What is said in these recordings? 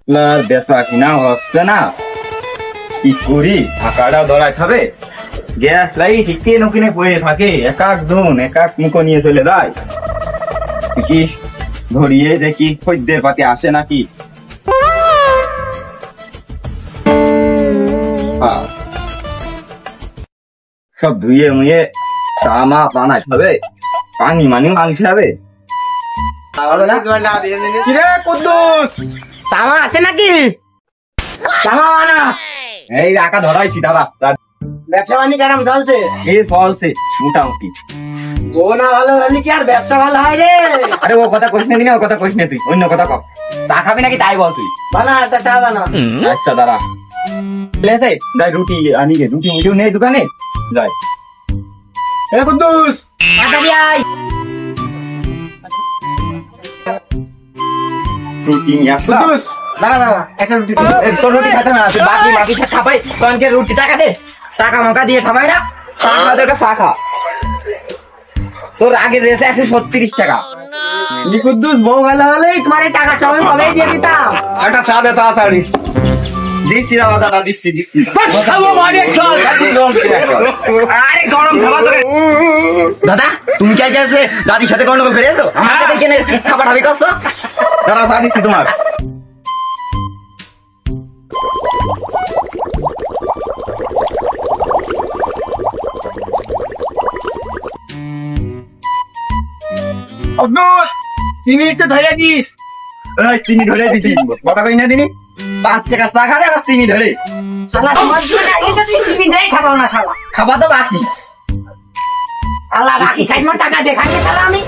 বেচা কিনা হচ্ছে না, কি করি? টাকাটা ধরাই খাবে, গ্যাস লাইট ঠিকই নকিনে পড়ে থাকে, এক একজন এক এক মুখো নিয়ে চলে যায়। কি ধরিয়ে দেখি খদ্দের পাতি আসে নাকি। সব ধুয়ে মুয়ে চা মা বানাই হবে, পানি মানি মাংস হবে। কিরে কুদ্দুস, চামা আছে নাকি? চামা বানা। এই টাকা ধরাইছি দাদা। ব্যবসা বাণিজ্য কেমন চলছে? এই চলছে মোটামুটি। ও না ভালো হলে কি আর ব্যবসা ভালো হয় রে? আরে ও কথা কইস না দিন, ও কথা কইস না, তুই অন্য কথা কর। চা খাবি নাকি তাই বল তুই। বানা একটা চা বানা। আচ্ছা দাঁড়া, যাই রুটি আনি গে, রুটি মুটিও নেই দোকানে, যাই। এ কুদ্দুস, টাকা দিয়ে আয়। রুটি নিয়ে আসলাম। কুদ্দুস, দাঁড়া দাঁড়া, একটা রুটি দে। তোর রুটি খাতে না, তুই বাকি বাকি খাবাই, তোকে রুটি টাকা দে, টাকা মাকা দিয়ে খাবাই না, চা খাওয়া চা খা। তোর আগের রেসে 136 টাকা। কুদ্দুস, বউ ভালো হলে তোমার টাকা সবাই কবেই দিয়ে দিতাম। একটা চা দে তাড়াতাড়ি। দিচ্ছি দাদা, দাদা দিচ্ছি দিচ্ছি। আরে গরম খাবার তোকে। দাদা তুমি কে গেছে দাদির সাথে গন্ডগোল করে এসো, আমার সাথে কেনে খাবার হাবি করছো। দাদা চা দিচ্ছি তোমার। কুদ্দুস, চিনি একটু ধরে দিস। চিনি ধরে দিচ্ছি, কথা কই না দিনি। 5 টাকা চা খাবে আর চিনি ধরে। শালা তোমার জন্য এটা তুই চিনি দেই খাবো না শালা। খাবা তো বাকি। আল্লাহ বাকি খাইমো, টাকা দেখাইনি শালা আমি।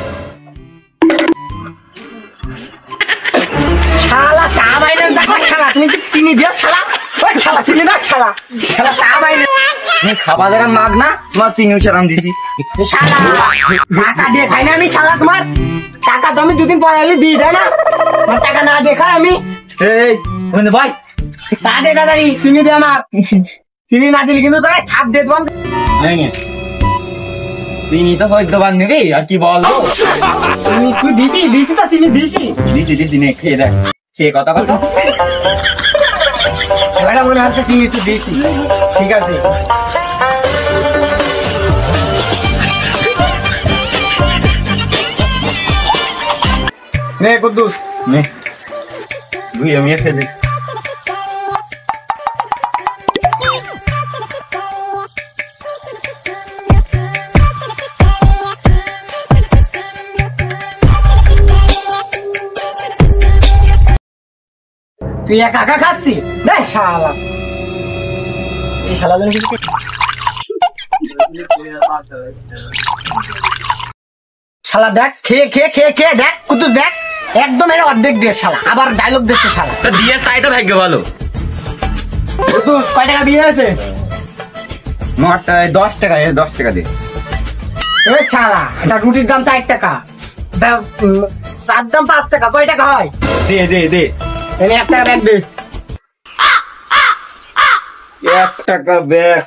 শালা চা বাইরে দেখো শালা, তুমি কি চিনি দিও শালা? ওই শালা চিনি দাও শালা, শালা চা বাইরে। খাবা যারা মাগ না, তোমার চিনি সেরাম দিছি। শালা টাকা দিয়ে খাই না আমি শালা, তোমার টাকা তো আমি দুদিন পরে এলে দিয়ে দেয় না, আমার টাকা না দেখায় আমি। এই বন্ধু ভাই চা দে দাদারি, চিনি দে আমার। চিনি না দিলে কিন্তু তোরা ছাপ দিয়ে দেবো। চিনি তো হয়তো বান নেবে, আর কি বলবো। চিনি তুই দিছি তো চিনি দিছি। দিছি দিছি নে, খেয়ে দেখ, খেয়ে কথা কথা। এবারে মনে হচ্ছে চিনি তুই দিছি, ঠিক আছে। নে কুদ্দুস, নে ধুয়ে মেয়ে ফেলে। তুই একা একা খাচ্ছি দেখ শালা। এই শালা শালা দেখ, খেয়ে খেয়ে খেয়ে খেয়ে দেখ কুদ্দুস, দেখ একদম এর অর্ধেক দিয়ে শালা, আবার ডায়লগ দিচ্ছে শালা। তো দিয়ে তাই তো ভাগ্য ভালো। কুদ্দুস কয় টাকা বিয়ে আছে? মোট 10 টাকা, 10 টাকা দে। এই শালা, এটা রুটির দাম 4 টাকা, চার দাম 5 টাকা, কয় টাকা হয়? দে দে দে, এনে 1 টাকা ব্যাগ দে। 1 টাকা ব্যাগ,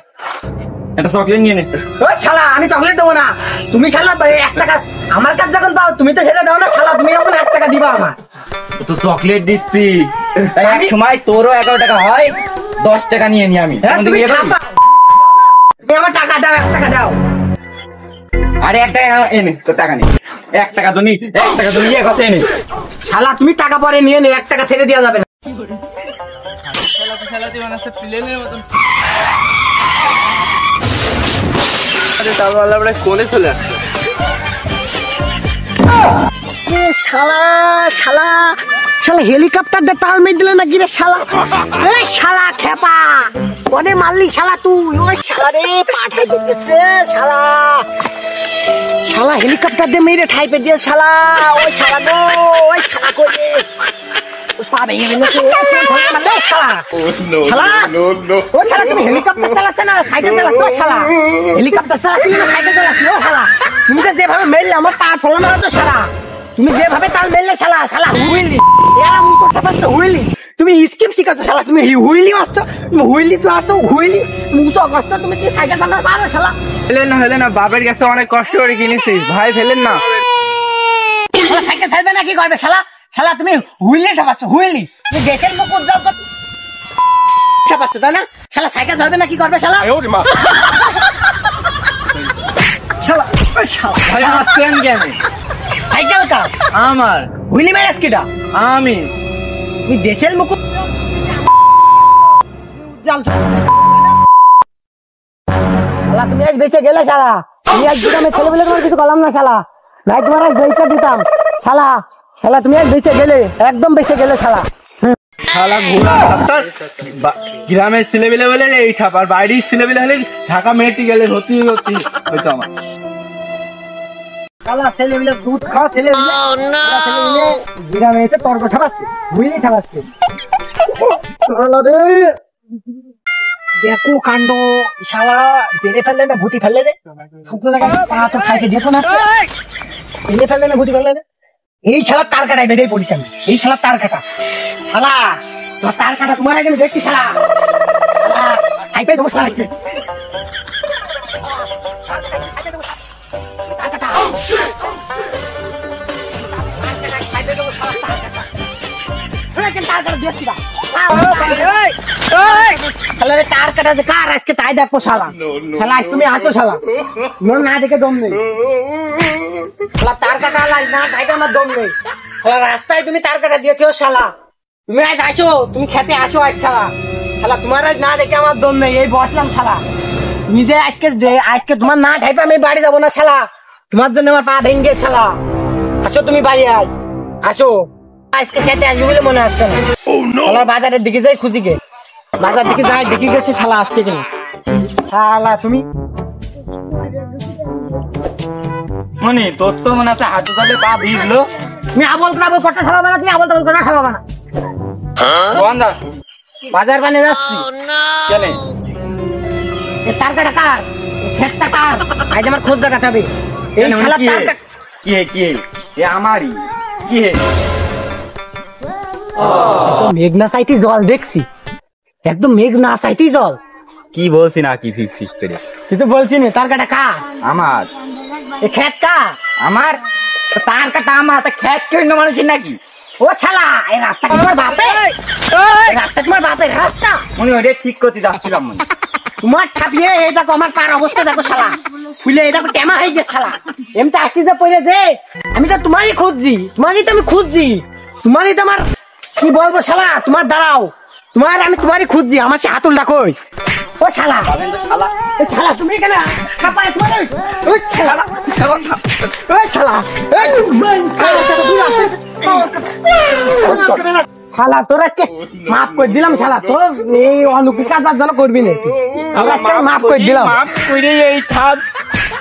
একটা চকলেট নিয়ে নে। ওই শালা, আমি চকলেট দেবো না। তুমি শালা 1 টাকা আমার কাছে যখন পাও তুমি তো সেটা দাও না শালা, তুমি এখন 1 টাকা দিবা আমার। তো চকলেট দিচ্ছি, তাই এক সময় তোরও 11 টাকা হয়, 10 টাকা নিয়ে নি আমি। তুমি আমার টাকা দাও, 1 টাকা দাও। আরে 1 টাকা এনে, তোর টাকা নেই। 1 টাকা তো নি, 1 টাকা তো নিয়ে কথা এনে। শালা তুমি টাকা পরে নিয়ে নে, 1 টাকা ছেড়ে দেওয়া যাবে না। কোনে চলে আসছে শালা শালা শালা, হেলিকপ্টার দিয়ে তাল মেরে দিলে নাকি রে শালা? এই শালা খেপা, কোনে মারলি শালা তুই? ওই শালা রে পাঠাই দিচ্ছিস রে শালা, শালা হেলিকপ্টার দিয়ে মেরে ঠাই পে দিয়ে শালা। ওই শালা গো, ওই শালা করে হেলিকপ্টার চালাচ্ছে না সাইকেল চালাচ্ছ শালা, হেলিকপ্টার চালাচ্ছি না সাইকেল চালাচ্ছি। ও শালা, তুমি তো যেভাবে মেরলে আমার তার ফলানো হতো শালা, তুমি যেভাবে তার মেরলে শালা, শালা হুইলি এরা মুখ করতে পারছো, হুইলি তুমি স্কিপ শিখাচ্ছ শালা, তুমি হুইলি মারছো, তুমি হুইলি তো আসছো, হুইলি মুখ করছো, তুমি কি সাইকেল চালাতে পারো শালা? ফেলেন না, বাপের কাছে অনেক কষ্ট করে কিনেছিস ভাই, ফেলেন না। সাইকেল ফেলবে না কি করবে শালা? শালা তুমি হুইলে ঠাপাচ্ছ, হুইলি তুমি দেশের মুকুট যাও তো ঠাপাচ্ছ, তাই না? শালা সাইকেল ধরবে না কি করবে শালা? শালা শালা ভাই আসছেন কেন? সাইকেল কার? আমার হুইলি মারাস কিটা? আমি তুমি দেশের মুকুট জাল শালা তুমি আজ বেঁচে গেলে শালা। তুমি আজ গ্রামে ছেলেবেলে তোমার কিছু করলাম না শালা, নাই তোমার আজ বেঁচে দিতাম শালা। শালা তুমি আজ বেঁচে গেলে, একদম বেঁচে গেলে শালা। শালা ঘোড়া ছাত্তার গ্রামের ছেলেবেলে বলে এই ঠাপ, আর বাইরের ছেলেবেলে হলে ঢাকা মেডিকেলে ভর্তি হতো আমার। শালা ছেলেবেলে দুধ খাওয়া ছেলেবেলে ছেলেবেলে গ্রামে এসে তর্ক ঠাপাচ্ছে, বুঝলি ঠাপাচ্ছে। দেখো কাণ্ড, শালা জেলে ফেললে না ভূতি ফেললে রে, শুকনো জায়গায় পা তো খাইতে দেখো না, জেলে ফেললে না ভূতি ফেললে রে। এই শালা তার কাটায় বেঁধেই পড়িস আমি, এই শালা তার কাটা শালা, তোমার তার কাটা তোমার আগে আমি দেখছি শালা। শালা খাইতে দেবো শালা, তার কাটা যে কার আজকে তাই দেখো শালা। শালা আজ তুমি আসো শালা, মোর না দেখে দম নেই শালা, তার কাটা আজ না তাইতে আমার দম নেই শালা। রাস্তায় তুমি তার কাটা দিয়েছো শালা, তুমি আজ আসো, তুমি খেতে আসো আজ শালা। শালা তোমার আজ না দেখে আমার দম নেই, এই বসলাম শালা। তুমি যে আজকে তোমার না ঠাইপে আমি বাড়ি যাবো না শালা, তোমার জন্য আমার পা ভেঙ্গে শালা। আসো তুমি বাড়ি আজ, আসো আজকে খেতে আসবে বলে মনে হচ্ছে না শালা। বাজারের দিকে যাই খুঁজি গে, বাজার দিকে যাই দেখি গেছে শালা আসছে কিনা শালা। তুমি মনি তোর তো মনে আছে হাঁটু তালে পা ভিজলো। তুমি আবল তাবল কথা খাওয়াবে না, তুমি আবল তাবল কথা খাওয়াবে না। বন্ধা বাজার বানে যাচ্ছি কেন? তার কাটা কার, খেতটা কার, আজ আমার খোঁজ জায়গা যাবে। এই শালা তার কাটা কি হে কি হে? এ আমারই কি হে? মেঘ না চাইতেই জল দেখছি, একদম মেঘ না চাইতেই জল। কি বলছি না কি ফিস করে? কিছু বলছি না। তার কাটা কার? আমার। এ খেত কার? আমার তার কাটা আমার, তা খেত কেউ মানুষের নাকি? ও শালা এই রাস্তা কি তোমার বাপের? এই রাস্তা তোমার বাপের রাস্তা? মনে ওটা ঠিক করতে যাচ্ছিলাম মনে। তোমার ছাপিয়ে এই দেখো আমার পার অবস্থা দেখো শালা, ফুলে এই দেখো টেমা হয়ে গেছে শালা। এমনি আসতে যে পড়ে যে আমি তো তোমারই খুঁজছি, তোমারই তো আমি খুঁজছি, তোমারই তো আমার কি বলবো শালা। তোমার দাঁড়াও, আমি তোমারই খুঁজছি, আমার সে হাতুল ডাকোই। ও শালা এ শালা তুমি কেন খাপায় তোমার? ওই শালা ওই শালা শালা তোর আজকে মাফ করে দিলাম শালা, তোর এই অলৌকিক কাজ যেন করবি না, মাফ করে দিলাম। মাপ করে এই ঠাপ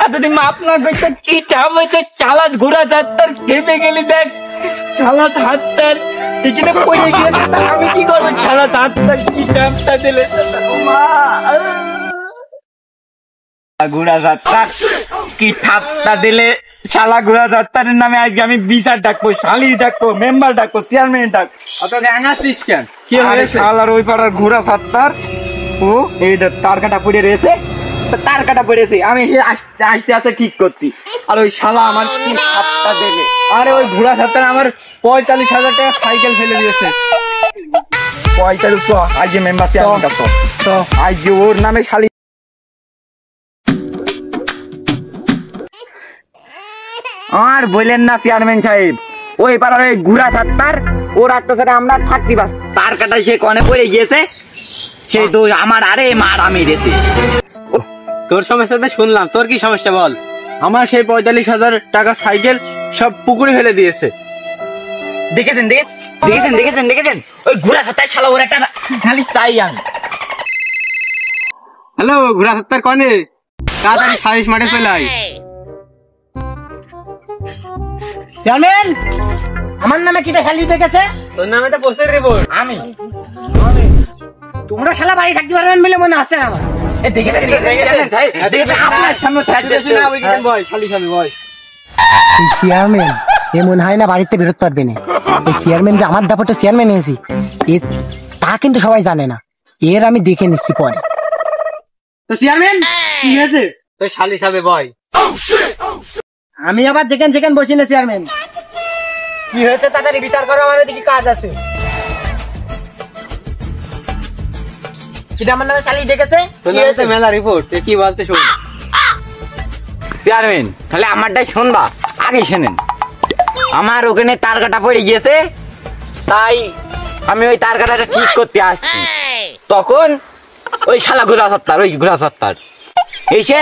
এতদিন মাপ না করতে কি চাপ হয়েছে। চালাত ঘোড়া যাত্রার খেপে গেলি দেখ, চালাত হাতটার এখানে পড়ে গিয়ে আমি কি করবো? চালাত হাতটা কি চাপটা দিলে ঘোড়া যাত্রা কি থাপটা দিলে শালা। ঘোড়া যাত্রার নামে আজকে আমি বিচার ডাকবো, শালি ডাকবো, মেম্বার ডাকবো, চেয়ারম্যান ডাকবো। অত রাঙাচ্ছিস কেন? কি হয়েছে? শালার ওই পাড়ার ঘোড়া যাত্রার ও এই তার কাটা পড়ে রয়েছে, তার কাটা পড়েছে, আমি আসতে আসতে ঠিক করছি, আর ওই শালা আমার কি সাতটা দেবে। আরে ওই ঘোড়া সাতটা আমার 45,000 টাকা সাইকেল ফেলে দিয়েছে। 45 আজকে মেম্বার চেয়ারম্যান ডাকতো, তো আজকে ওর নামে শালি। আর বললেন না চেয়ারম্যান সাহেব, ওই পাড়ার ওই ঘোড়া সাতটার ওর একটা সাথে আমরা থাকতে পারছি, তার কাটায় সে কনে পড়ে গিয়েছে, সে তো আমার আরে মার আমি রেতে। তোর সমস্যাটা শুনলাম, তোর কি সমস্যা বল? আমার সেই 45,000 টাকা সাইকেল সব পুকুরে ফেলে দিয়েছে। দেখেছেন দেখেছেন দেখেছেন দেখেছেন ওই ঘোড়া সাত্তার শালা ওর একটা খালি তাই আমি। হ্যালো ঘোড়া সাত্তার কনে, তাড়াতাড়ি সারিস মাঠে চলে আয়। চেয়ারম্যান আমার নামে কিটা খালি দেখেছে? তোর নামে তো বসে রিপোর্ট। আমি তোমরা শালা বাড়ি থাকতে পারবেন বলে মনে আছে আমার। চেয়ারম্যান এ মনে হয় না বাড়িতে বেরোতে পারবে না। এই চেয়ারম্যান যে আমার দাপটে চেয়ারম্যান হয়েছি তা কিন্তু সবাই জানে না, এর আমি দেখে নিচ্ছি পরে। তো চেয়ারম্যান কি হয়েছে? তো শালি সাবে বয়। আমি আবার যেখানে বসি না চেয়ারম্যান, কি হয়েছে তাড়াতাড়ি বিচার করো, আমার এদিকে কাজ আছে। সেটা আমার নামে চালিয়ে ডেকেছে, কি হয়েছে? মেলা রিপোর্ট কি বলতে শোন। চেয়ারম্যান তাহলে আমারটাই শুনবা, আগে শোনেন। আমার ওখানে তার কাটা পড়ে গিয়েছে, তাই আমি ওই তার কাটাটা ঠিক করতে আসছি। তখন ওই শালা ঘোড়া সত্তার এসে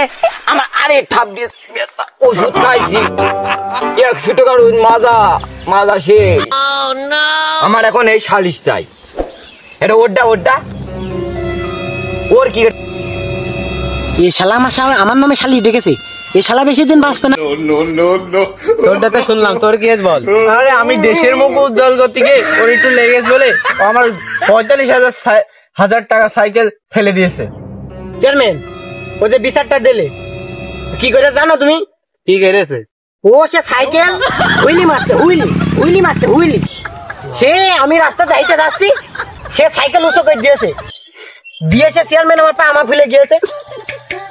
আমার আরেক ঠাপ দিয়ে ওষুধ খাইছি, 100 টাকার মাজা শেষ। আমার এখন এই সালিশ চাই। এটা ওরটা ওর কি এই শালা আমার নামে শালিশ ডেকেছে, এই শালা বেশি দিন বাঁচবে না। তোরটাতে শুনলাম, তোর কি বল? আরে আমি দেশের মুখ উজ্জ্বল করতে গিয়ে ওর একটু লেগেছে বলে আমার 45,000 টাকা সাইকেল ফেলে দিয়েছে। চেয়ারম্যান, ও যে বিচারটা দিলে কি করে জানো তুমি? কি করেছে? ও সে সাইকেল হুইলি মারতে সে আমি রাস্তাতে হাইটে যাচ্ছি, সে সাইকেল উঁচু করে দিয়েছে চেয়ারম্যান, আমার পা আমা ফেলে গিয়েছে।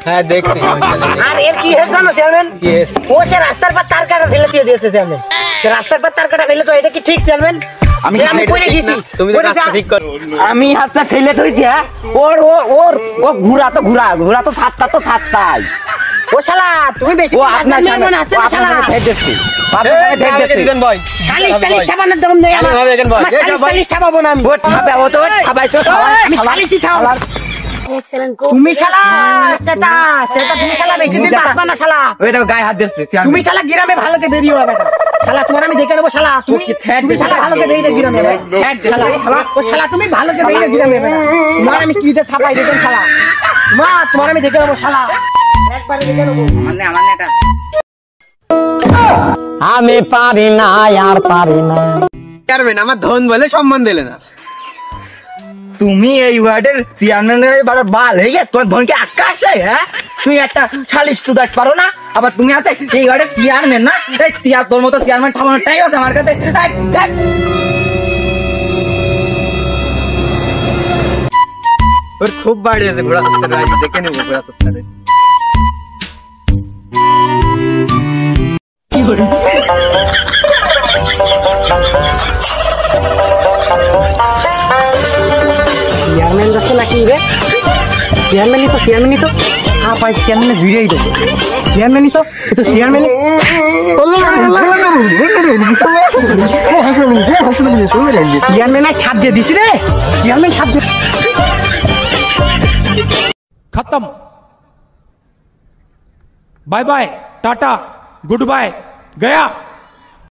হ্যাঁ দেখছি। আর এর কি হয়েছে জানো চেয়ারম্যান? ও সে রাস্তার পর তার কাটা ফেলে দিয়ে দিয়েছে চেয়ারম্যান। রাস্তার পর তার কাটা ফেলে, তো এটা কি ঠিক চেয়ারম্যান? আমি পড়ে গেছি, তুমি তো কাজটা ঠিক কর। আমি হাতটা ফেলে থইছি। হ্যাঁ, ওর ঘোড়া তো সাতটাই। ও শালা তুমি বেশি আপনার মনে আছে না শালা? শালিশ ছাপানোর দম নেই আমার। শালিশ ছাপাবো না আমি। তুমি শালা সেটা তুমি শালা বেশি দিন বাঁচবা না শালা। গায়ে হাত দিচ্ছে। তুমি শালা গ্রামে ভালোকে বেরিয়ে হবে না শালা, তোমার আমি দেখে নেবো শালা। তুমি শালা ভালোকে বেরিয়ে গ্রামে ও শালা, তুমি ভালোকে বেরিয়ে গ্রামে তোমার আমি কি ছাপাই দেখেন শালা। তোমার আমি দেখে নেবো শালা, একবারে দেখে নেবো। আমি পারি না আর পারি না। চেয়ারম্যান আমার ধন বলে সম্মান দিলে না। তুমি এই ওয়ার্ডের চেয়ারম্যান বাল হয়ে গেছে, তোমার ধনকে আকাশে। হ্যাঁ, তুমি একটা সালিশ তো দেখ পারো না, আবার তুমি আছে এই ওয়ার্ডের চেয়ারম্যান না? তোর মতো চেয়ারম্যান ঠামানোটাই আছে আমার কাছে। ওর খুব বাড়িয়েছে ঘোড়া সত্তর, দেখে নেবো ঘোড়া সত্তরে। চেয়ারম্যান যাচ্ছে নাকি রে? চেয়ারম্যানই তো হ্যাঁ পাই, চেয়ারম্যানে ভিড়েই দেবো। চেয়ারম্যানই তো চেয়ারম্যানই চেয়ারম্যানের ছাপ দিয়ে দিছি রে। চেয়ারম্যান ছাপ দিয়ে खत्म। Bye bye, tata, goodbye, गया।